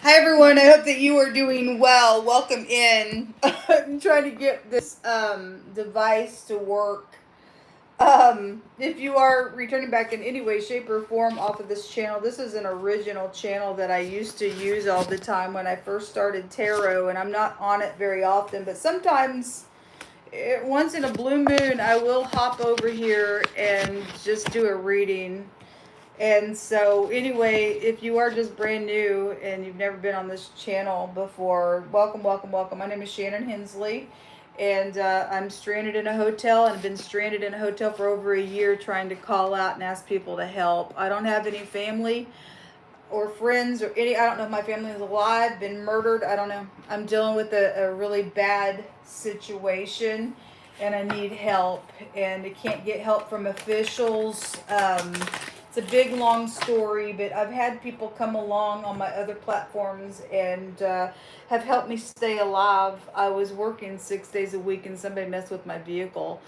Hi everyone, I hope that you are doing well. Welcome in. I'm trying to get this device to work. If you are returning back in any way, shape, or form off of this channel, this is an original channel that I used to use all the time when I first started tarot, and I'm not on it very often, but sometimes, once in a blue moon, I will hop over here and just do a reading. And so, anyway, if you are just brand new and you've never been on this channel before, welcome, welcome, welcome. My name is Shannon Hensley, and I'm stranded in a hotel, and I've been stranded in a hotel for over a year trying to call out and ask people to help. I don't have any family or friends or any, I don't know if my family is alive, been murdered, I don't know. I'm dealing with a really bad situation, and I need help, and I can't get help from officials. It's a big, long story, but I've had people come along on my other platforms and have helped me stay alive. I was working 6 days a week, and somebody messed with my vehicle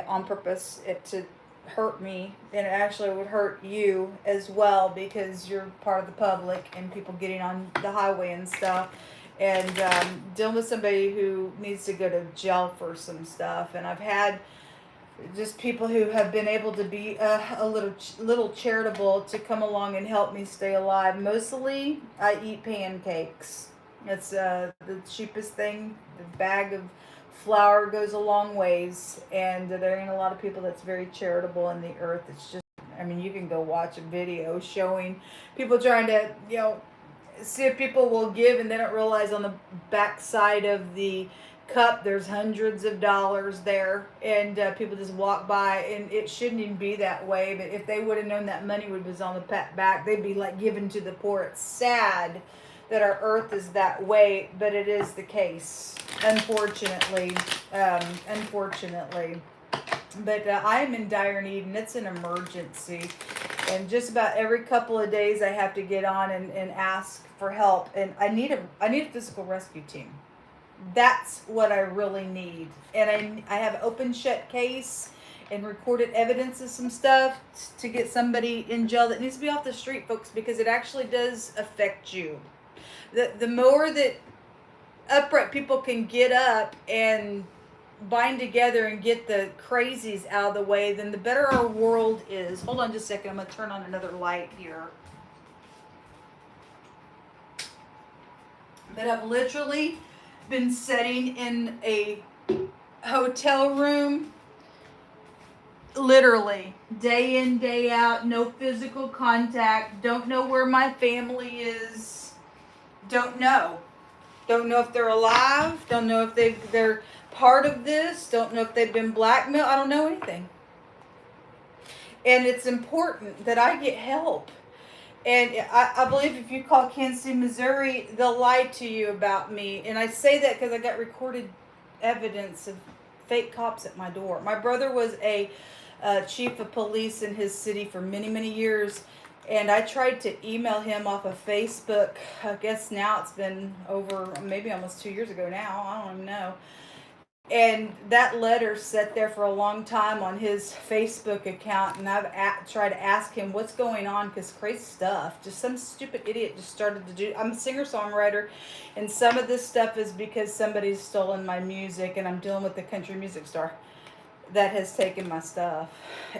on purpose to hurt me, and it actually would hurt you as well because you're part of the public and people getting on the highway and stuff. And dealing with somebody who needs to go to jail for some stuff, and I've had just people who have been able to be a little charitable to come along and help me stay alive. Mostly, I eat pancakes. It's the cheapest thing. The bag of flour goes a long ways, and there ain't a lot of people that's very charitable in the earth. It's just, I mean, you can go watch a video showing people trying to, see if people will give, and they don't realize on the back side of the cup there's hundreds of dollars there, and people just walk by, and it shouldn't even be that way, but if they would have known that money was on the back, they'd be like given to the poor. It's sad that our earth is that way, but it is the case, unfortunately. Unfortunately, but I am in dire need, and it's an emergency, and just about every couple of days I have to get on and ask for help, and I need a physical rescue team. That's what I really need. And I have open shut case and recorded evidence of some stuff to get somebody in jail that needs to be off the street, folks, because it actually does affect you. The more that upright people can get up and bind together and get the crazies out of the way, then the better our world is. Hold on just a second. I'm going to turn on another light here. But I've literally been sitting in a hotel room, literally day in, day out, no physical contact, don't know where my family is, don't know if they're alive, don't know if they're part of this, don't know if they've been blackmailed, I don't know anything. And it's important that I get help. And I believe if you call Kansas City, Missouri, they'll lie to you about me. And I say that because I got recorded evidence of fake cops at my door. My brother was a chief of police in his city for many, many years. And I tried to email him off of Facebook. I guess now it's been over maybe almost 2 years ago now. I don't even know. And that letter sat there for a long time on his Facebook account, and I've tried to ask him what's going on, because crazy stuff, just some stupid idiot just started to do. I'm a singer-songwriter, and some of this stuff is because somebody's stolen my music, and I'm dealing with the country music star that has taken my stuff.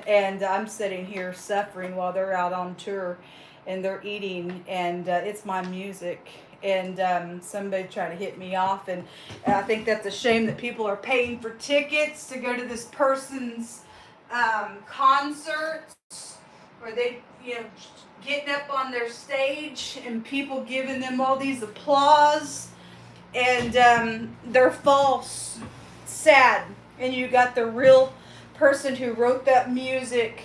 And I'm sitting here suffering while they're out on tour, and they're eating, and it's my music. And somebody tried to hit me off, and I think that's a shame that people are paying for tickets to go to this person's concerts, where they, getting up on their stage and people giving them all these applause, and they're false, sad, and you got the real person who wrote that music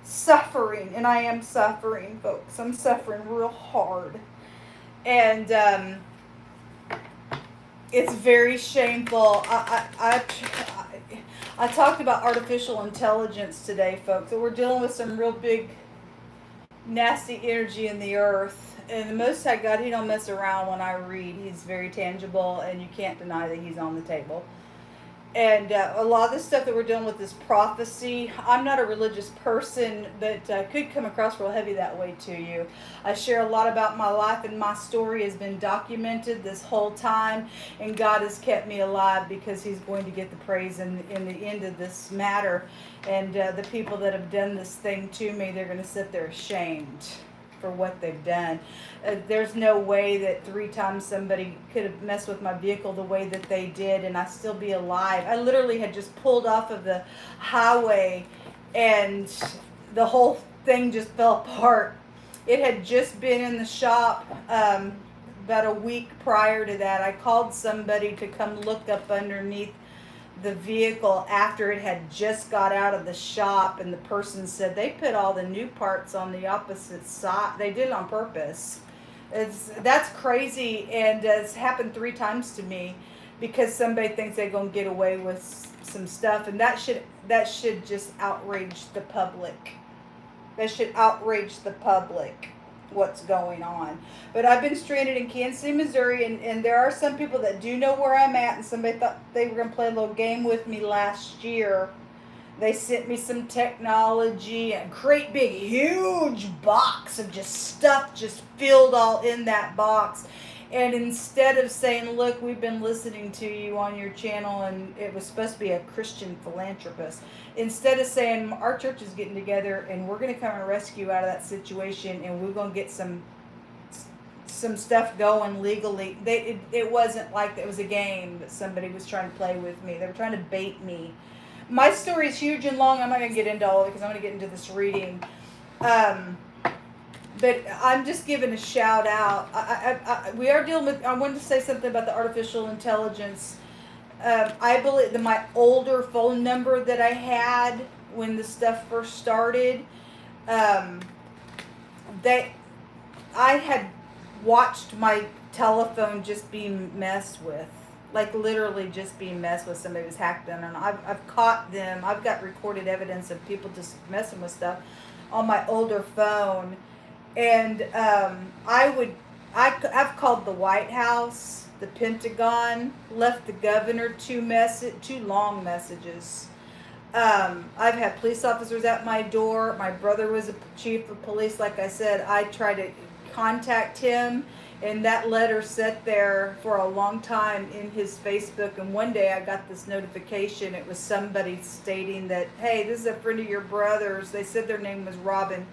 suffering, and I am suffering, folks. I'm suffering real hard. And it's very shameful. I talked about artificial intelligence today, folks. So we're dealing with some real big, nasty energy in the earth. And the Most High God, He don't mess around when I read. He's very tangible, and you can't deny that He's on the table. And a lot of the stuff that we're dealing with is prophecy. I'm not a religious person, but could come across real heavy that way to you. I share a lot about my life, and my story has been documented this whole time, and God has kept me alive because he's going to get the praise in the end of this matter. And the people that have done this thing to me, they're going to sit there ashamed for what they've done. There's no way that 3 times somebody could have messed with my vehicle the way that they did and I still be alive. I literally had just pulled off of the highway and the whole thing just fell apart. It had just been in the shop about a week prior to that. I called somebody to come look up underneath the vehicle after it had just got out of the shop, and the person said they put all the new parts on the opposite side. They did it on purpose. That's crazy, and it's happened 3 times to me because somebody thinks they're gonna get away with some stuff, and that should just outrage the public. That should outrage the public, what's going on. But I've been stranded in Kansas City, Missouri, and there are some people that do know where I'm at, and somebody thought they were going to play a little game with me last year. They sent me some technology, a great big huge box of just stuff just filled all in that box. And instead of saying, look, we've been listening to you on your channel, and it was supposed to be a Christian philanthropist, instead of saying, our church is getting together and we're going to come and rescue you out of that situation, and we're going to get some stuff going legally. It wasn't like it was a game that somebody was trying to play with me. They were trying to bait me. My story is huge and long. I'm not going to get into all of it because I'm going to get into this reading. But I'm just giving a shout out. We are dealing with, I wanted to say something about the artificial intelligence. I believe that my older phone number that I had when the stuff first started, I had watched my telephone just being messed with. Like literally just being messed with. Somebody was hacked in, and I've caught them. I've got recorded evidence of people just messing with stuff on my older phone. And I've called the White House, the Pentagon, left the governor 2 long messages. I've had police officers at my door. My brother was a chief of police. Like I said, I tried to contact him, and that letter sat there for a long time in his Facebook. And one day I got this notification. It was somebody stating that, hey, this is a friend of your brother's. They said their name was Robin,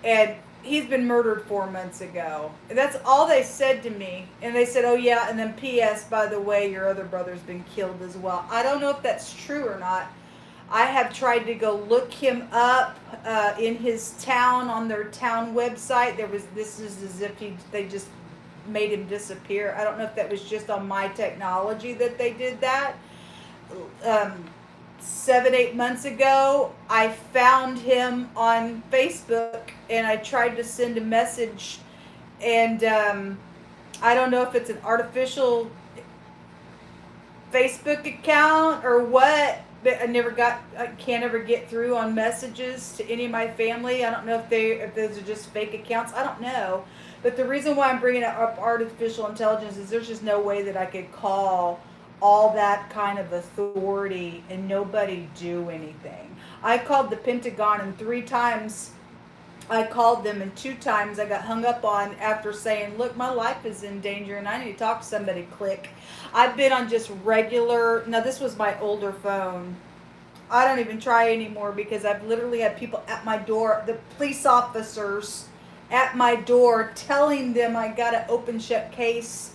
and he's been murdered 4 months ago. That's all they said to me. And they said, oh yeah, and then P.S., by the way, your other brother's been killed as well. I don't know if that's true or not. I have tried to go look him up in his town, on their town website. This is as if they just made him disappear. I don't know if that was just on my technology that they did that. 7-8 months ago, I found him on Facebook, and I tried to send a message, and I don't know if it's an artificial Facebook account or what, but I can't ever get through on messages to any of my family. I don't know if those are just fake accounts. I don't know. But the reason why I'm bringing up artificial intelligence is there's just no way that I could call all that kind of authority and nobody do anything. I called the Pentagon, and 3 times I called them, and 2 times I got hung up on after saying, look, my life is in danger and I need to talk to somebody. Click. I've been on just regular, now this was my older phone. I don't even try anymore because I've literally had people at my door, the police officers at my door, telling them I got an open shut case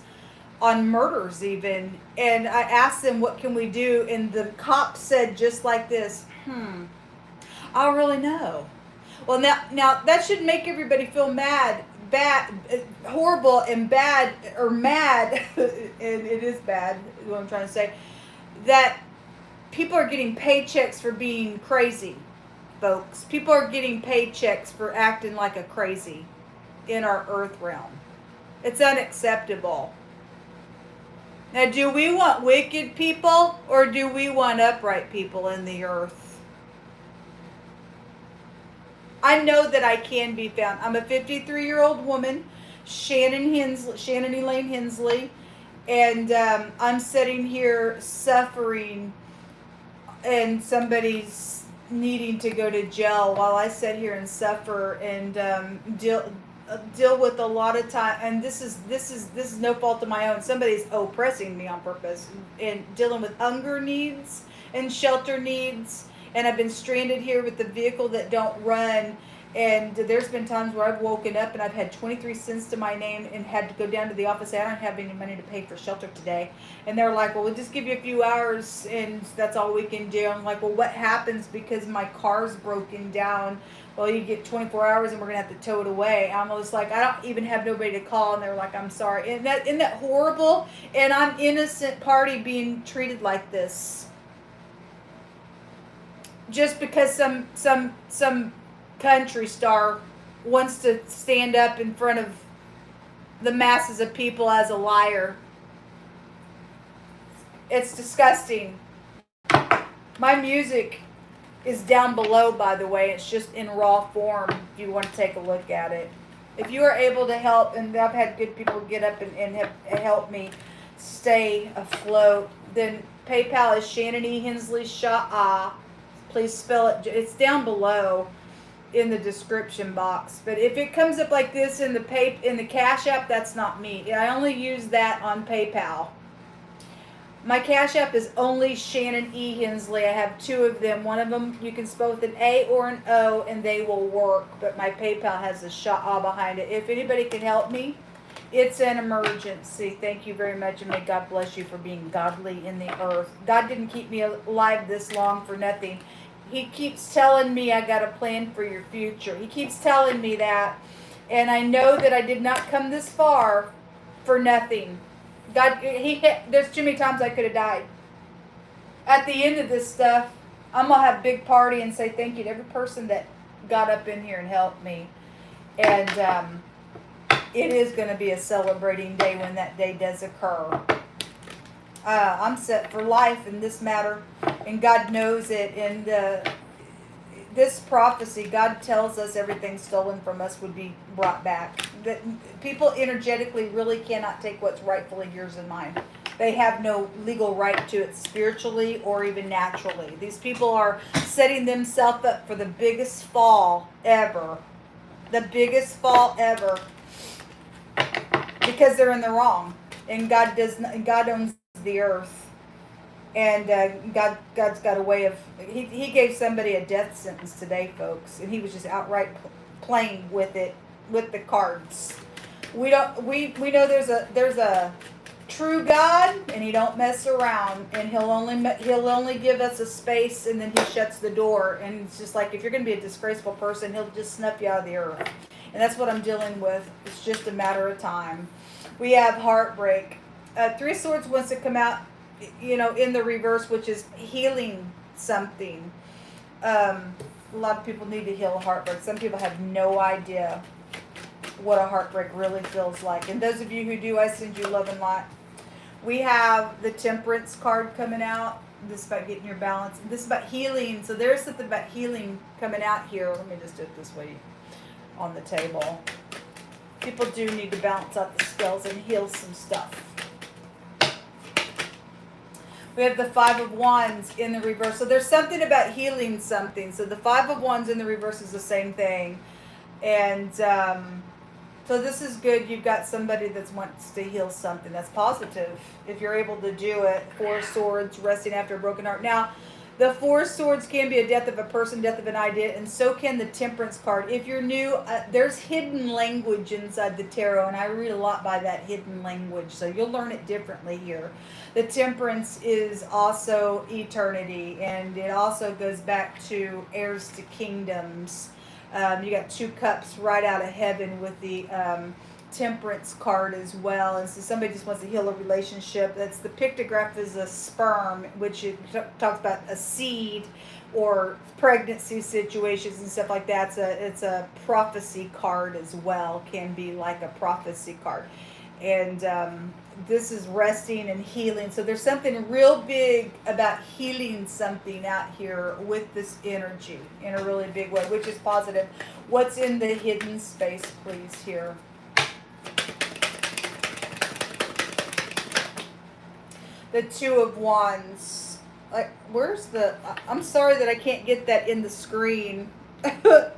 on murders even. And I asked them, what can we do? And the cop said just like this, I don't really know. Well, now that should make everybody feel bad, horrible and bad, or mad, and it is bad, is what I'm trying to say, that people are getting paychecks for being crazy, folks. People are getting paychecks for acting like a crazy in our earth realm. It's unacceptable. Now, do we want wicked people, or do we want upright people in the earth? I know that I can be found. I'm a 53-year-old woman, Shannon Hensley, and I'm sitting here suffering and somebody's needing to go to jail while I sit here and suffer and deal with a lot of time. And this is no fault of my own. Somebody's oppressing me on purpose and dealing with hunger needs and shelter needs. And I've been stranded here with the vehicle that don't run. And there's been times where I've woken up and I've had 23 cents to my name and had to go down to the office. I don't have any money to pay for shelter today. And they're like, well, we'll just give you a few hours and that's all we can do. I'm like, well, what happens because my car's broken down? Well, you get 24 hours and we're going to have to tow it away. I'm just like, I don't even have nobody to call. And they're like, I'm sorry. Isn't that horrible? And I'm innocent party being treated like this. Just because some country star wants to stand up in front of the masses of people as a liar. It's disgusting. My music is down below, by the way. It's just in raw form if you want to take a look at it. If you are able to help, and I've had good people get up and help me stay afloat, then PayPal is Shannon E Hensley, ShAhH. Please spell it. It's down below in the description box. But if it comes up like this in the Cash App, that's not me. I only use that on PayPal. My Cash App is only Shannon E Hensley. I have two of them. One of them you can spell with an A or an O and they will work. But my PayPal has a ShAhH behind it. If anybody can help me, it's an emergency. Thank you very much, and may God bless you for being godly in the earth. God didn't keep me alive this long for nothing. He keeps telling me I got a plan for your future. He keeps telling me that. And I know that I did not come this far for nothing. God, there's too many times I could have died. At the end of this stuff, I'm going to have a big party and say thank you to every person that got up in here and helped me. And it is going to be a celebrating day when that day does occur. I'm set for life in this matter, and God knows it. And this prophecy, God tells us everything stolen from us would be brought back. That people energetically really cannot take what's rightfully yours and mine. They have no legal right to it spiritually or even naturally. These people are setting themselves up for the biggest fall ever. The biggest fall ever. Because they're in the wrong. And God owns the earth. And God's got a way of, he gave somebody a death sentence today, folks, and he was just outright playing with it, with the cards. We know there's a true God, and he don't mess around, and he'll only give us a space, and then he shuts the door. And it's just like, if you're going to be a disgraceful person, he'll just snuff you out of the earth. And that's what I'm dealing with. It's just a matter of time. We have heartbreak. Three of Swords wants to come out, in the reverse, which is healing something. A lot of people need to heal heartbreak. Some people have no idea what a heartbreak really feels like. And those of you who do, I send you love and light. We have the Temperance card coming out. This is about getting your balance. This is about healing. So there's something about healing coming out here. Let me just do it this way on the table. People do need to balance out the scales and heal some stuff. We have the Five of Wands in the reverse. So there's something about healing something. So the Five of Wands in the reverse is the same thing. And so this is good. You've got somebody that wants to heal something. That's positive if you're able to do it. Four of Swords, resting after a broken heart. Now, the Four of Swords can be a death of a person, death of an idea, and so can the Temperance card. If you're new, there's hidden language inside the tarot, and I read a lot by that hidden language, so you'll learn it differently here. The Temperance is also eternity, and it also goes back to heirs to kingdoms. You got two cups right out of heaven with the Temperance card as well. And so somebody just wants to heal a relationship. That's the pictograph is a sperm, which it talks about a seed or pregnancy situations and stuff like that. It's a prophecy card as well. Can be like a prophecy card. And this is resting and healing. So there's something real big about healing something out here with this energy in a really big way, which is positive. What's in the hidden space, please, here? The Two of Wands. Like, where's the? I'm sorry that I can't get that in the screen. I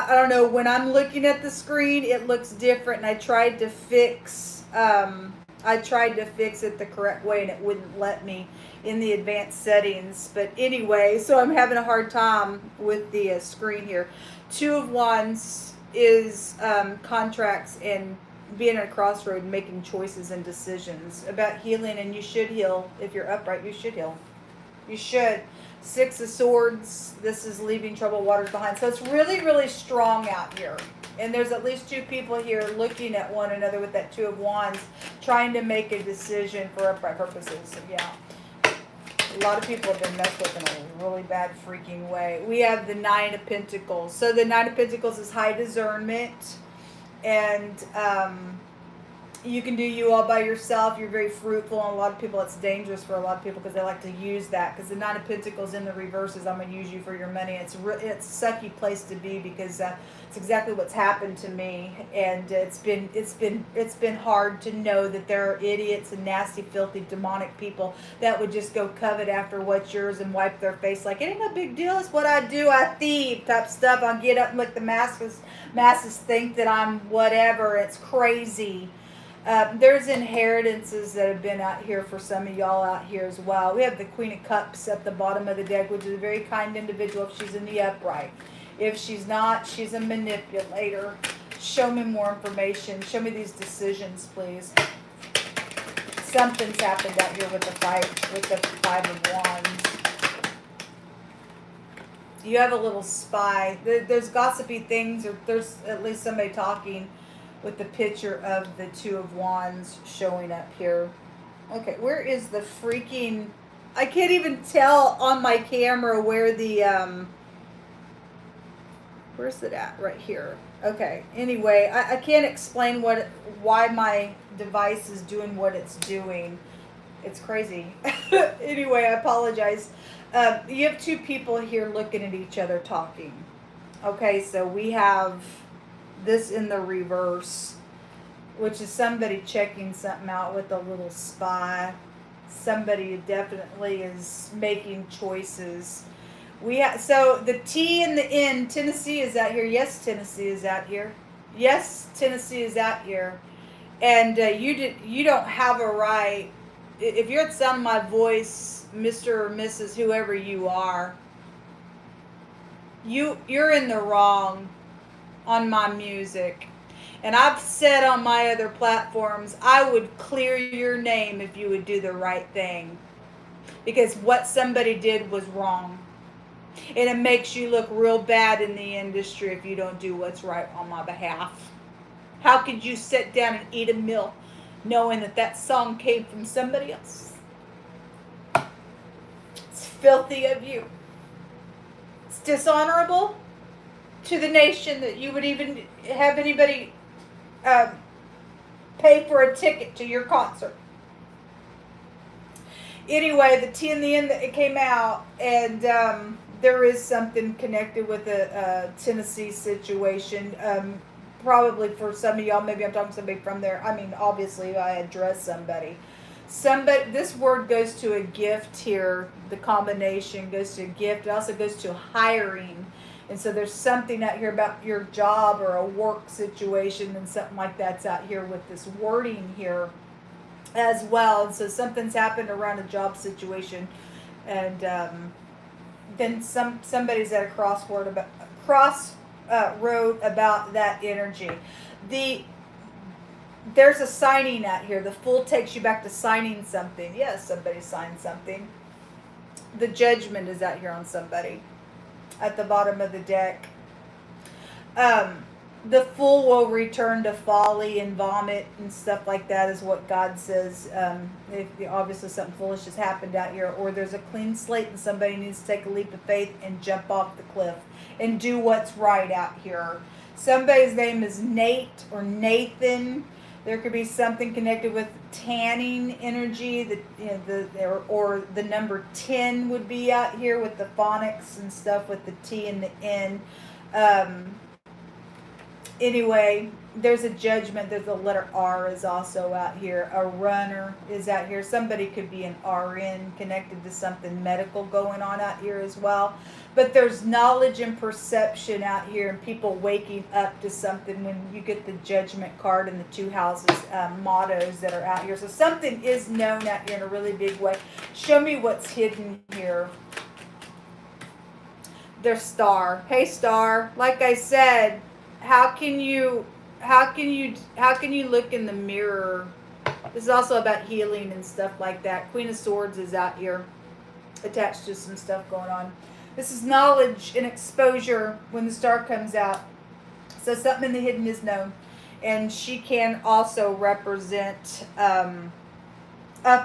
don't know, when I'm looking at the screen it looks different, and I tried to fix it the correct way and it wouldn't let me in the advanced settings. But anyway, so I'm having a hard time with the screen here. Two of Wands is contracts and being at a crossroad, making choices and decisions about healing, and you should heal. If you're upright, you should heal. You should. Six of Swords, this is leaving troubled waters behind. So it's really, really strong out here. And there's at least two people here looking at one another with that Two of Wands, trying to make a decision for upright purposes. So yeah, a lot of people have been messed with in a really bad freaking way. We have the Nine of Pentacles. So the Nine of Pentacles is high discernment. And you can do you all by yourself. You're very fruitful, and a lot of people, it's dangerous for a lot of people because they like to use that. Because the Nine of Pentacles in the reverse is I'm going to use you for your money. It's a sucky place to be, because it's exactly what's happened to me, and it's been hard to know that there are idiots and nasty, filthy, demonic people that would just go covet after what's yours and wipe their face like it ain't no big deal. It's what I do. I thieve type stuff. I'll get up and let the masses think that I'm whatever. It's crazy. There's inheritances that have been out here for some of y'all out here as well. We have the Queen of Cups at the bottom of the deck, which is a very kind individual if she's in the upright. If she's not, she's a manipulator. Show me more information. Show me these decisions, please. Something's happened out here with the Five of Wands. You have a little spy. There's gossipy things, or there's at least somebody talking with the picture of the Two of Wands showing up here. Okay, where is the freaking... I can't even tell on my camera where the... Where's it at? Right here. Okay, anyway, I can't explain why my device is doing what it's doing. It's crazy. Anyway, I apologize. You have two people here looking at each other talking. Okay, so we have this in the reverse, which is somebody checking something out with a little spy. Somebody definitely is making choices. So the T and the N, Tennessee is out here. Yes, Tennessee is out here. Yes, Tennessee is out here. And you don't have a right, if you're at the sound of my voice, Mr. or Mrs. whoever you are, you're in the wrong on my music. And I've said on my other platforms, I would clear your name if you would do the right thing. Because what somebody did was wrong. And it makes you look real bad in the industry if you don't do what's right on my behalf. How could you sit down and eat a meal knowing that that song came from somebody else? It's filthy of you. It's dishonorable to the nation that you would even have anybody pay for a ticket to your concert. Anyway, the T and the N, it came out, and there is something connected with the Tennessee situation. Probably for some of y'all, maybe I'm talking to somebody from there. I mean, obviously, I address somebody. This word goes to a gift here. The combination goes to a gift. It also goes to hiring. And so there's something out here about your job or a work situation, and something like that's out here with this wording here as well. And so something's happened around a job situation, and then somebody's at a crossroad about that energy. There's a signing out here. The Fool takes you back to signing something. Yes, somebody signed something. The Judgment is out here on somebody at the bottom of the deck. The Fool will return to folly and vomit and stuff like that is what God says. If obviously something foolish has happened out here, or there's a clean slate and somebody needs to take a leap of faith and jump off the cliff and do what's right out here. Somebody's name is Nate or Nathan. There could be something connected with tanning energy, or the number 10 would be out here with the phonics and stuff with the T and the N. Anyway, there's a judgment. There's a letter R is also out here. A runner is out here. Somebody could be an RN connected to something medical going on out here as well. But there's knowledge and perception out here, and people waking up to something when you get the judgment card and the two houses mottos that are out here. So something is known out here in a really big way. Show me what's hidden here. Their star. Hey, star. Like I said, how can you look in the mirror? This is also about healing and stuff like that. Queen of Swords is out here attached to some stuff going on. This is knowledge and exposure when the star comes out. So something in the hidden is known. And she can also represent a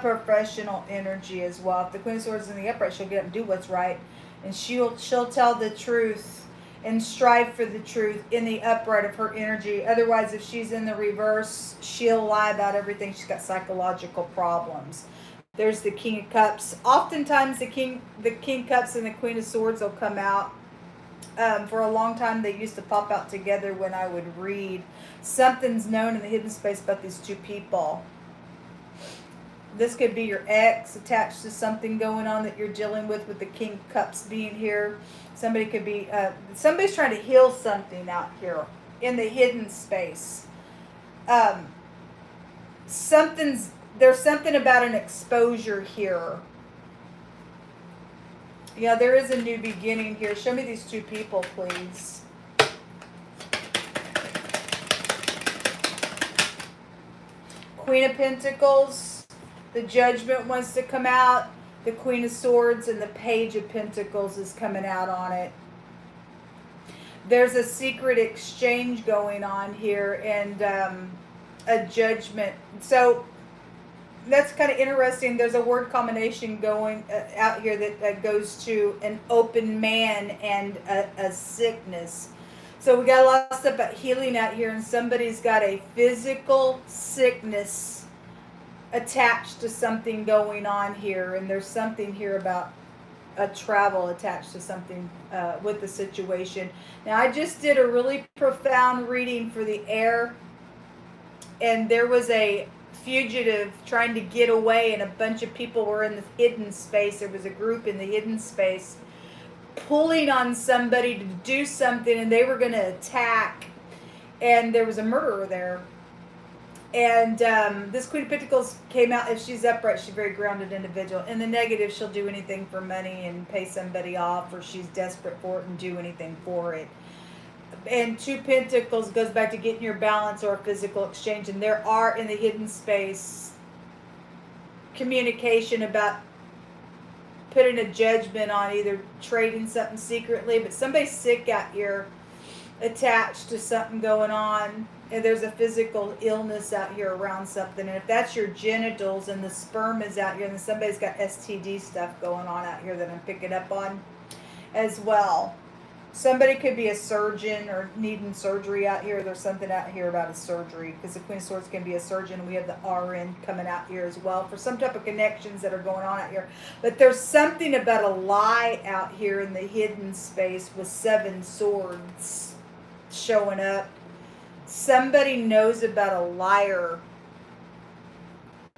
professional energy as well. If the Queen of Swords is in the upright, she'll get up and do what's right. And she'll tell the truth and strive for the truth in the upright of her energy. Otherwise, if she's in the reverse, she'll lie about everything. She's got psychological problems. There's the King of Cups. Oftentimes, the King Cups and the Queen of Swords will come out. For a long time, they used to pop out together when I would read. Something's known in the hidden space about these two people. This could be your ex attached to something going on that you're dealing with the King of Cups being here. Somebody could be, somebody's trying to heal something out here in the hidden space. There's something about an exposure here. Yeah, there is a new beginning here. Show me these two people, please. Queen of Pentacles. The Judgment wants to come out. The Queen of Swords and the Page of Pentacles is coming out on it. There's a secret exchange going on here and a judgment. So that's kind of interesting. There's a word combination going out here that goes to an open man and a sickness. So we got a lot of stuff about healing out here, and somebody's got a physical sickness attached to something going on here, and there's something here about a travel attached to something with the situation. Now, I just did a really profound reading for the air, and there was a fugitive trying to get away, and a bunch of people were in the hidden space. There was a group in the hidden space pulling on somebody to do something, and they were going to attack, and there was a murderer there. And this Queen of Pentacles came out. If she's upright, she's a very grounded individual. In the negative, she'll do anything for money and pay somebody off, or she's desperate for it and do anything for it. And Two Pentacles goes back to getting your balance or a physical exchange. And there are, in the hidden space, communication about putting a judgment on either trading something secretly, but somebody's sick out here attached to something going on. And there's a physical illness out here around something. And if that's your genitals and the sperm is out here, then somebody's got STD stuff going on out here that I'm picking up on as well. Somebody could be a surgeon or needing surgery out here. There's something out here about a surgery, because the Queen of Swords can be a surgeon. We have the RN coming out here as well for some type of connections that are going on out here. But there's something about a lie out here in the hidden space with 7 swords showing up. Somebody knows about a liar,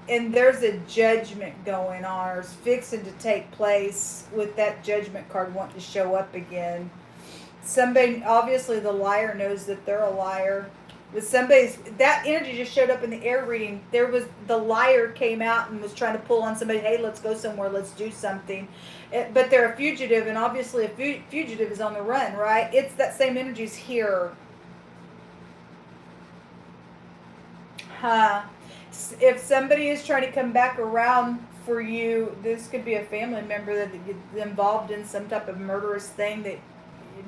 and there's a judgment going on, or is fixing to take place with that judgment card wanting to show up again. Somebody, obviously the liar knows that they're a liar. With somebody's, that energy just showed up in the air reading. There was, the liar came out and was trying to pull on somebody, hey, let's go somewhere, let's do something. But they're a fugitive, and obviously a fugitive is on the run, right? It's that same energy's here. If somebody is trying to come back around for you, this could be a family member that gets involved in some type of murderous thing that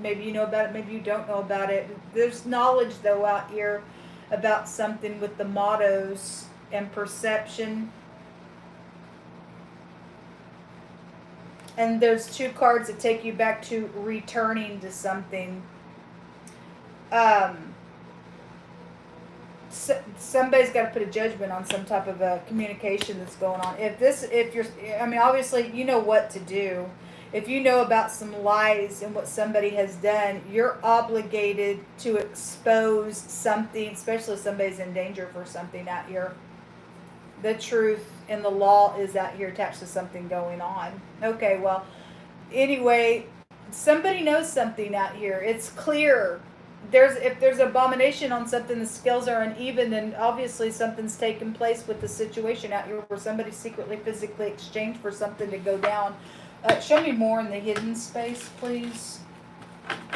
maybe you know about it, maybe you don't know about it. There's knowledge, though, out here about something with the mottos and perception. And there's 2 cards that take you back to returning to something. Somebody's got to put a judgment on some type of a communication that's going on. If you're, I mean, obviously you know what to do. If you know about some lies and what somebody has done, you're obligated to expose something, especially if somebody's in danger for something out here. The truth and the law is out here attached to something going on. Okay, well, anyway, somebody knows something out here. It's clear. If there's abomination on something, the scales are uneven, then obviously something's taken place with the situation out here where somebody secretly, physically exchanged for something to go down. Show me more in the hidden space, please.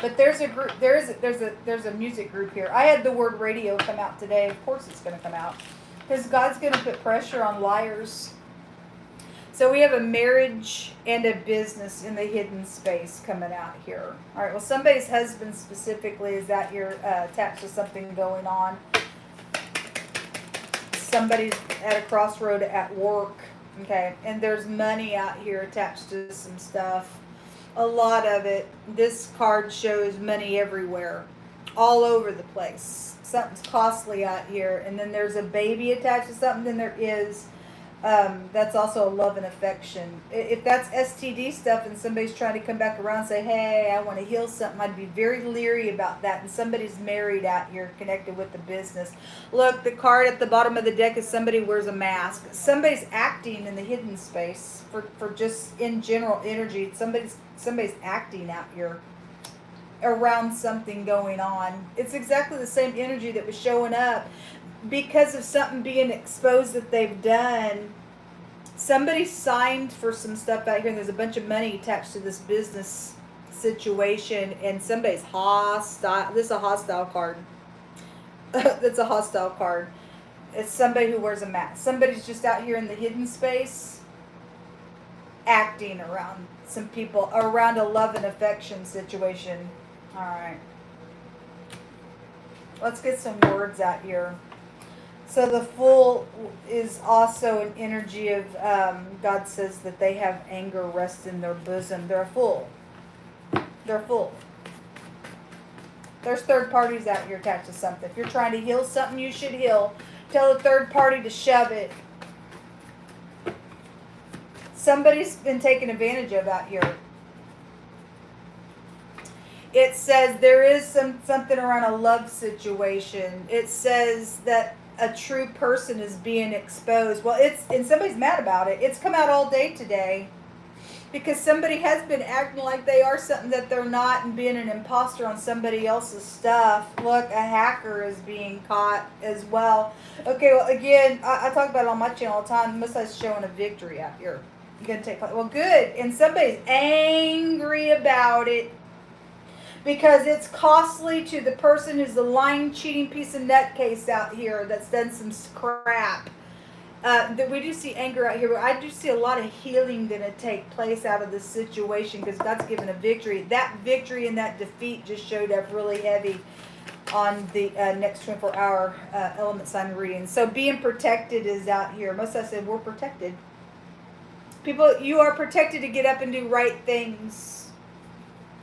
But there's a group. There's a music group here. I had the word radio come out today. Of course, it's going to come out because God's going to put pressure on liars. So we have a marriage and a business in the hidden space coming out here. All right. Well, somebody's husband specifically is out here attached to something going on. Somebody's at a crossroad at work. Okay, and there's money out here attached to some stuff. A lot of it. This card shows money everywhere, all over the place. Something's costly out here. And then there's a baby attached to something. Then there is, that's also a love and affection. If that's STD stuff and somebody's trying to come back around and say, hey, I want to heal something, I'd be very leery about that. And somebody's married out here connected with the business. Look, the card at the bottom of the deck is somebody wears a mask. Somebody's acting in the hidden space for just in general energy. Somebody's acting out here around something going on. It's exactly the same energy that was showing up because of something being exposed that they've done. Somebody signed for some stuff out here, and there's a bunch of money attached to this business situation, and somebody's hostile. This is a hostile card. That's a hostile card. It's somebody who wears a mask. Somebody's just out here in the hidden space acting around some people, around a love and affection situation. All right. Let's get some words out here. So the Fool is also an energy of, God says that they have anger rest in their bosom. They're a fool. They're full. There's third parties out here attached to something. If you're trying to heal something you should heal, tell the third party to shove it. Somebody's been taken advantage of out here. It says there is something around a love situation. It says that a true person is being exposed. Well, and somebody's mad about it. It's come out all day today because somebody has been acting like they are something that they're not and being an imposter on somebody else's stuff. Look, a hacker is being caught as well. Okay, well, again, I talk about it on my channel all the time. Most showing a victory out here. Going to take place. Well, good. And somebody's angry about it because it's costly to the person who's the lying, cheating piece of nutcase out here that's done some crap. That we do see anger out here, but I do see a lot of healing going to take place out of this situation because God's given a victory. That victory and that defeat just showed up really heavy on the next 24-hour element sign reading. So being protected is out here. Most of us said we're protected. People, you are protected to get up and do right things.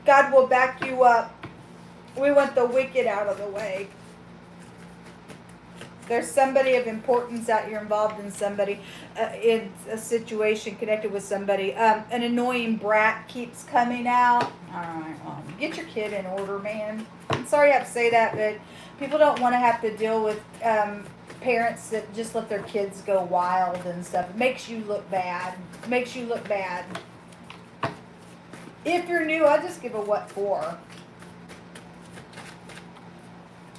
God will back you up. We want the wicked out of the way. There's somebody of importance out here involved in somebody, in a situation connected with somebody. An annoying brat keeps coming out. All right, well, get your kid in order, man. I'm sorry I have to say that, but people don't want to have to deal with parents that just let their kids go wild and stuff. It makes you look bad. It makes you look bad. If you're new, I'll just give a what for.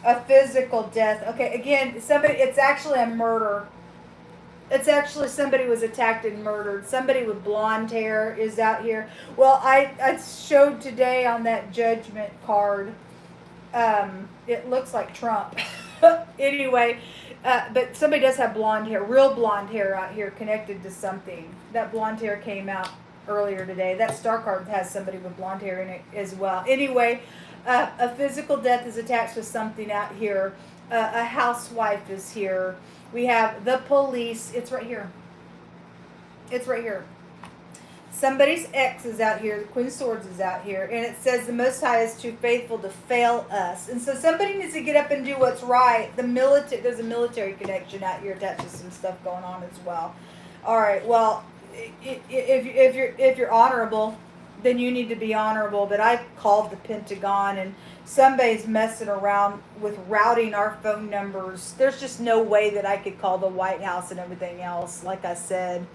A physical death. Okay, again, it's actually a murder. It's actually somebody was attacked and murdered. Somebody with blonde hair is out here. Well, I showed today on that judgment card. It looks like Trump. Anyway, but somebody does have blonde hair, real blonde hair out here connected to something. That blonde hair came out earlier today. That star card has somebody with blonde hair in it as well. Anyway, a physical death is attached to something out here. A housewife is here. We have the police. It's right here. It's right here. Somebody's ex is out here. The Queen of Swords is out here. And it says the Most High is too faithful to fail us. And so somebody needs to get up and do what's right. There's a military connection out here attached to some stuff going on as well. All right. Well, if you're honorable, then you need to be honorable. But I called the Pentagon, and somebody's messing around with routing our phone numbers. There's just no way that I could call the White House and everything else, like I said.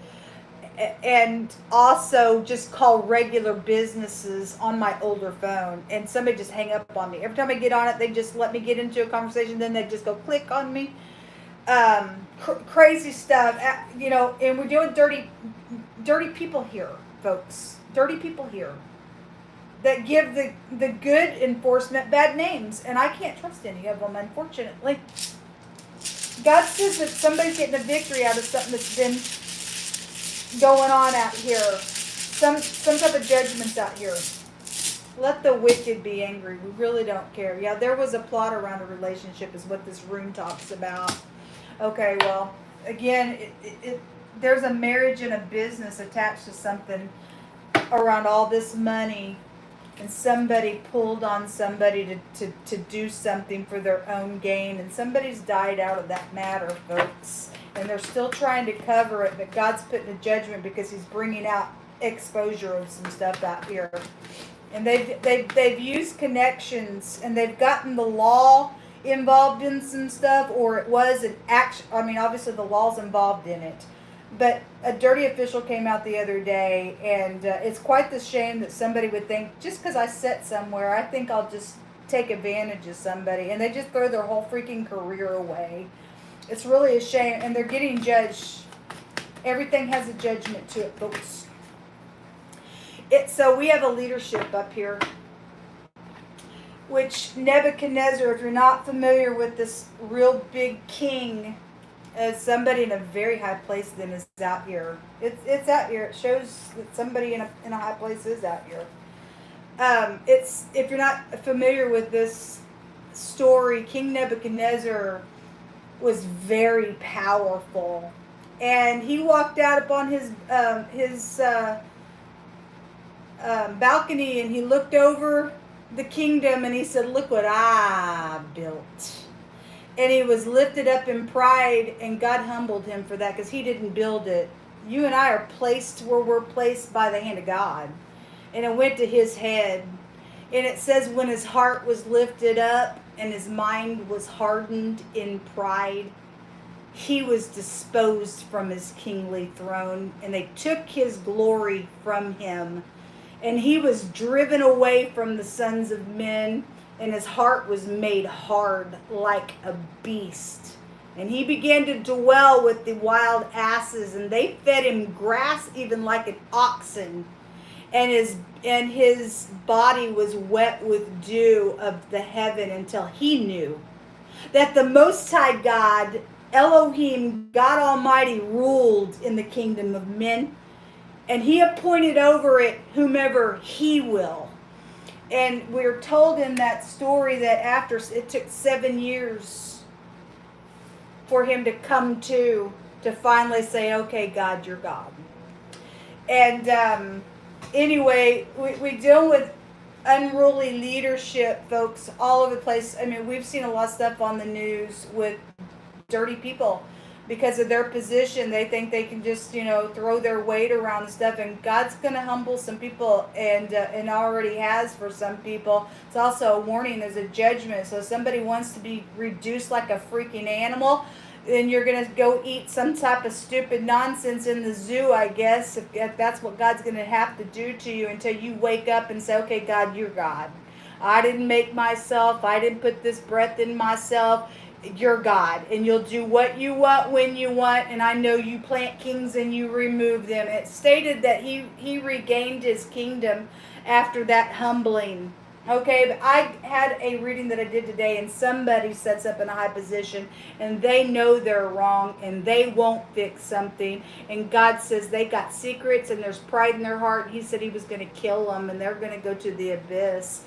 And also just call regular businesses on my older phone, and somebody just hang up on me. Every time I get on it, they just let me get into a conversation, then they just go click on me. Crazy stuff, and we're doing dirty people here, folks. Dirty people here that give the good enforcement bad names, and I can't trust any of them, unfortunately. God says that somebody's getting a victory out of something that's been going on out here. Some type of judgments out here. Let the wicked be angry. We really don't care. Yeah, there was a plot around a relationship is what this room talks about. Okay, well, again, there's a marriage and a business attached to something around all this money, and somebody pulled on somebody to do something for their own gain, and somebody's died out of that matter, folks. And they're still trying to cover it, but God's putting a judgment because He's bringing out exposure of some stuff out here. And they've used connections, and they've gotten the law involved in some stuff, or it was an action. I mean, obviously the law's involved in it. But a dirty official came out the other day, and it's quite the shame that somebody would think, just because I sit somewhere, I think I'll just take advantage of somebody. And they just throw their whole freaking career away. It's really a shame, and they're getting judged. Everything has a judgment to it, folks. So we have a leadership up here, which Nebuchadnezzar, if you're not familiar with this real big king, somebody in a very high place then is out here. It's out here. It shows that somebody in a high place is out here. If you're not familiar with this story, King Nebuchadnezzar was very powerful, and he walked out upon his balcony, and he looked over the kingdom, and he said, "Look what I built." And he was lifted up in pride, and God humbled him for that, because he didn't build it. You and I are placed where we're placed by the hand of God, and it went to his head. And it says when his heart was lifted up and his mind was hardened in pride, he was disposed from his kingly throne, and they took his glory from him. And he was driven away from the sons of men, and his heart was made hard like a beast. And he began to dwell with the wild asses, and they fed him grass even like an oxen. And his body was wet with dew of the heaven, until he knew that the Most High God, Elohim, God Almighty, ruled in the kingdom of men, and he appointed over it whomever he will. And we're told in that story that after it took 7 years for him to come to finally say, "Okay, God, you're God." And anyway, we deal with unruly leadership, folks, all over the place. I mean, we've seen a lot of stuff on the news with dirty people. Because of their position, they think they can just, throw their weight around and stuff. And God's going to humble some people, and already has for some people. It's also a warning. There's a judgment. So if somebody wants to be reduced like a freaking animal, then you're going to go eat some type of stupid nonsense in the zoo, I guess. If that's what God's going to have to do to you, until you wake up and say, "Okay, God, you're God. I didn't make myself. I didn't put this breath in myself. You're God, and you'll do what you want when you want, and I know you plant kings and you remove them." It stated that he regained his kingdom after that humbling. Okay, but I had a reading that I did today, and somebody sets up in a high position, and they know they're wrong, and they won't fix something, and God says they got secrets, and there's pride in their heart. He said he was going to kill them, and they're going to go to the abyss.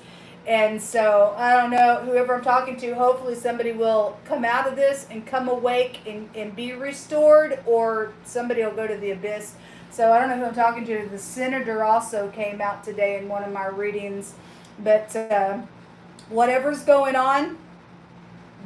And so, I don't know, whoever I'm talking to, hopefully somebody will come out of this and come awake and be restored, or somebody will go to the abyss. So, I don't know who I'm talking to. The senator also came out today in one of my readings. But whatever's going on,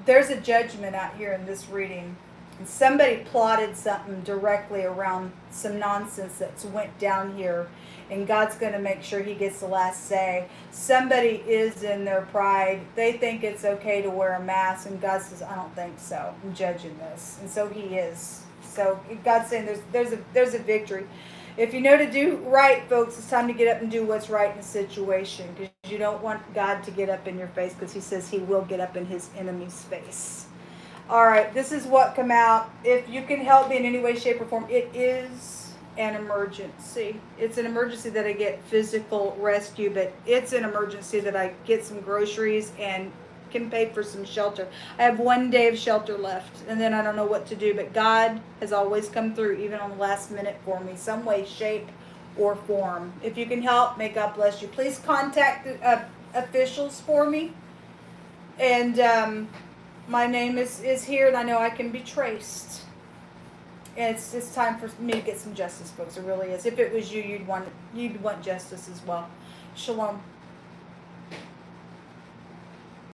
there's a judgment out here in this reading. And somebody plotted something directly around some nonsense that's went down here, and God's going to make sure he gets the last say. Somebody is in their pride. They think it's okay to wear a mask, and God says, I don't think so. I'm judging this. And so he is. So God's saying there's a victory. If you know to do right, folks, it's time to get up and do what's right in the situation, because you don't want God to get up in your face, because he says he will get up in his enemy's face. All right, this is what come out. If you can help me in any way, shape, or form, it is an emergency. It's an emergency that I get physical rescue, but it's an emergency that I get some groceries and can pay for some shelter. I have 1 day of shelter left, and then I don't know what to do, but God has always come through, even on the last minute for me, some way, shape, or form. If you can help, may God bless you. Please contact the officials for me. And my name is here, and I know I can be traced. And it's time for me to get some justice, folks. It really is. If it was you, you'd want justice as well. Shalom.